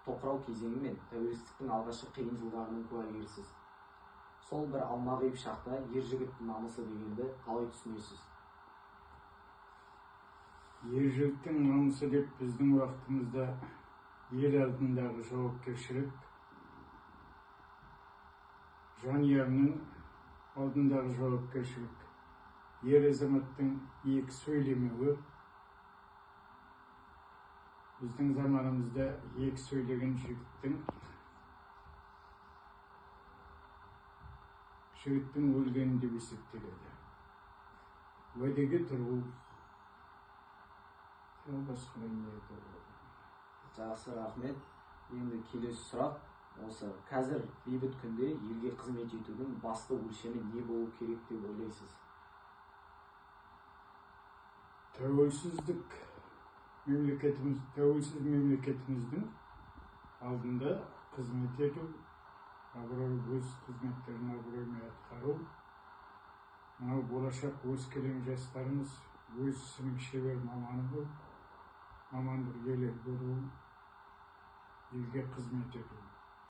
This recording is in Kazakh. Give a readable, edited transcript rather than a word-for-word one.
тоқырау кезеңі мен тәуелсіздіктің алғашқы қиын жылдарының куәгерісіз. Сол бір алмағайып шақта ер жігіттің намысы дегенді қалай түсінесіз? Ер жігіттің намысы деп біздің уақытымызда ел алдындағы жауапкершілік, жанұяның алдындағы жауапкершілік, ер азаматтың екі сөйлемеуі. Біздің заманымызда екі сөйлеген жігіттің өлгені деп есептеледі. Уәдеге тұру, басқа не айтады? Жақсы, рахмет. Енді келесі сұрақ осы: қазір бейбіт күнде елге қызмет етудің басты өлшемі не болу керек деп ойлайсыз? Тәуелсіз мемлекетіміздің алдында қызмет ету, өз қызметтерін абыроймен атқару, мынау болашақ өскелең жастарымыз өз ісінің шебер маманы болып, мамандық иелері болу, елге қызмет ету.